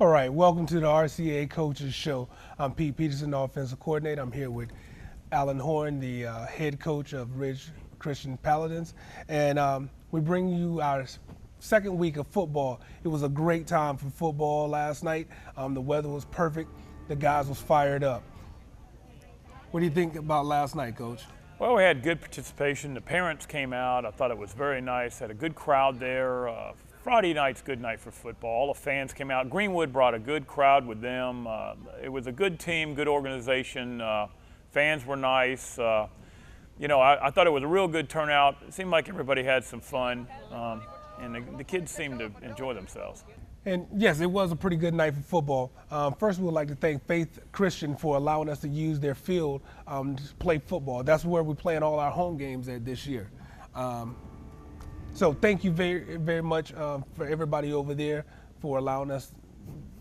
All right, welcome to the RCA Coaches Show. I'm Pete Peterson, the offensive coordinator. I'm here with Alan Horn, the head coach of Ridge Christian Paladins. And we bring you our second week of football. It was a great time for football last night. The weather was perfect. The guys was fired up. What do you think about last night, Coach? Well, we had good participation. The parents came out. I thought it was very nice. Had a good crowd there. Friday night's a good night for football. All the fans came out. Greenwood brought a good crowd with them. It was a good team, good organization. Fans were nice. I thought it was a real good turnout. It seemed like everybody had some fun, and the kids seemed to enjoy themselves. And yes, it was a pretty good night for football. First, we would like to thank Faith Christian for allowing us to use their field to play football. That's where we're playing all our home games at this year. So thank you very, very much for everybody over there for allowing us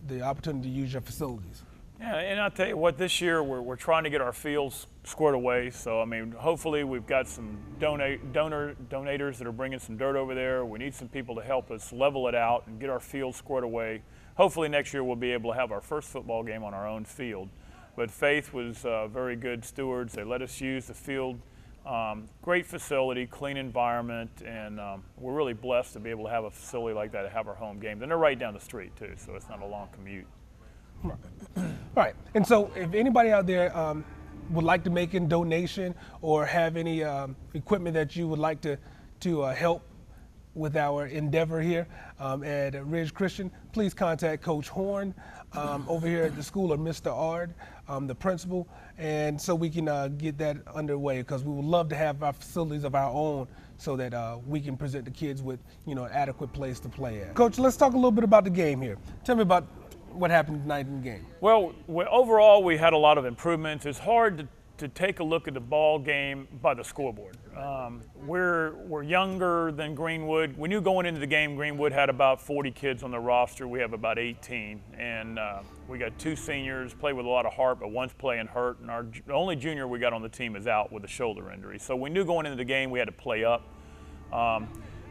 the opportunity to use your facilities. Yeah, and I'll tell you what, this year we're trying to get our fields squared away. So, I mean, hopefully we've got some donators that are bringing some dirt over there. We need some people to help us level it out and get our fields squared away. Hopefully next year we'll be able to have our first football game on our own field. But Faith was very good stewards. They let us use the field. Great facility, clean environment, and we're really blessed to be able to have a facility like that to have our home games. And they're right down the street, too, so it's not a long commute. All right. And so if anybody out there would like to make a donation or have any equipment that you would like to help with our endeavor here at Ridge Christian, please contact Coach Horn over here at the school, or Mr. Ard, the principal, and so we can get that underway, because we would love to have our facilities of our own so that we can present the kids with an adequate place to play at. Coach, let's talk a little bit about the game here. Tell me about what happened tonight in the game. Well, overall we had a lot of improvements. It's hard to take a look at the ball game by the scoreboard. We're younger than Greenwood. We knew going into the game Greenwood had about 40 kids on the roster. We have about 18, and we got 2 seniors, play with a lot of heart, but one's playing hurt, and the only junior we got on the team is out with a shoulder injury. So we knew going into the game we had to play up.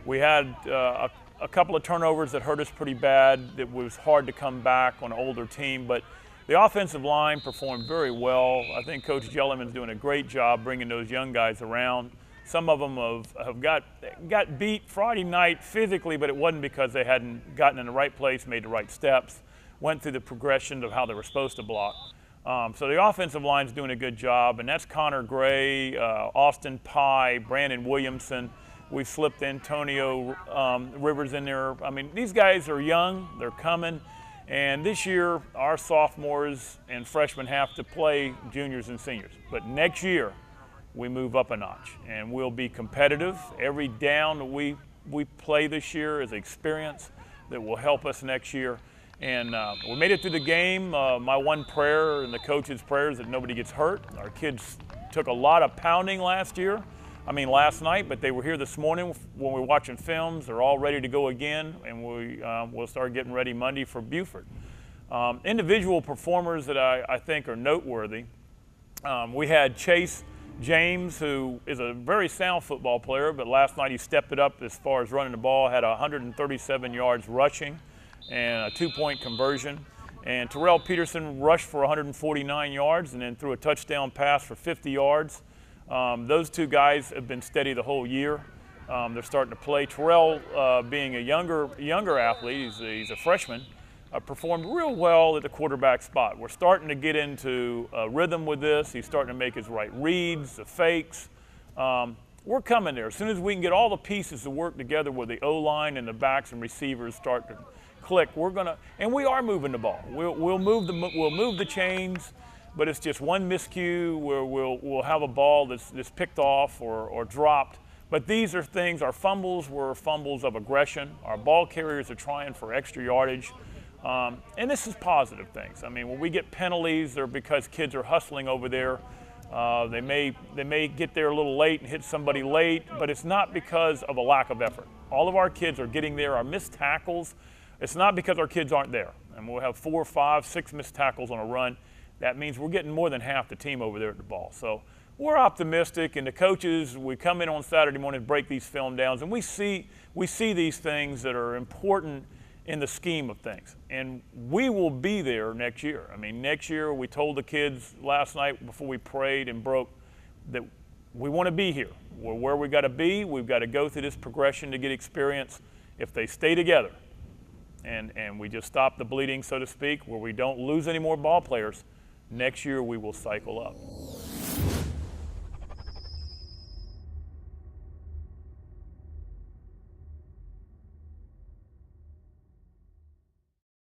We had a couple of turnovers that hurt us pretty bad. It was hard to come back on an older team, but the offensive line performed very well. I think Coach Jelliman's doing a great job bringing those young guys around. Some of them have got beat Friday night physically, but it wasn't because they hadn't gotten in the right place, made the right steps, went through the progression of how they were supposed to block. So the offensive line's doing a good job, and that's Connor Gray, Austin Pye, Brandon Williamson. We slipped Antonio Rivers in there. I mean, these guys are young, they're coming, and this year our sophomores and freshmen have to play juniors and seniors. But next year we move up a notch, and we'll be competitive. Every down that we play this year is experience that will help us next year. And we made it through the game. My one prayer and the coach's prayer is that nobody gets hurt. Our kids took a lot of pounding last night, but they were here this morning when we were watching films. They're all ready to go again, and we'll start getting ready Monday for Buford. Individual performers that I think are noteworthy. We had Chase James, who is a very sound football player, but last night he stepped it up as far as running the ball, had 137 yards rushing and a 2-point conversion. And Terrell Peterson rushed for 149 yards and then threw a touchdown pass for 50 yards. Those 2 guys have been steady the whole year. They're starting to play. Terrell, being a younger athlete, he's a freshman, performed real well at the quarterback spot. We're starting to get into a rhythm with this. He's starting to make his right reads, the fakes. We're coming there. As soon as we can get all the pieces to work together with the O-line and the backs and receivers start to click, and we are moving the ball. We'll move the chains. But it's just one miscue where we'll have a ball that's picked off or dropped. But these are things, our fumbles were fumbles of aggression. Our ball carriers are trying for extra yardage. And this is positive things. I mean, when we get penalties, they're because kids are hustling over there. They may get there a little late and hit somebody late, but it's not because of a lack of effort. All of our kids are getting there. Our missed tackles, it's not because our kids aren't there. And we'll have 4, 5, 6 missed tackles on a run. That means we're getting more than half the team over there at the ball. So we're optimistic, and the coaches, we come in on Saturday morning, break these film downs, and we see these things that are important in the scheme of things. And we will be there next year. I mean, next year we told the kids last night before we prayed and broke that we want to be here. We're where we got to be. We've got to go through this progression to get experience. If they stay together and we just stop the bleeding, so to speak, where we don't lose any more ball players, next year we will cycle up.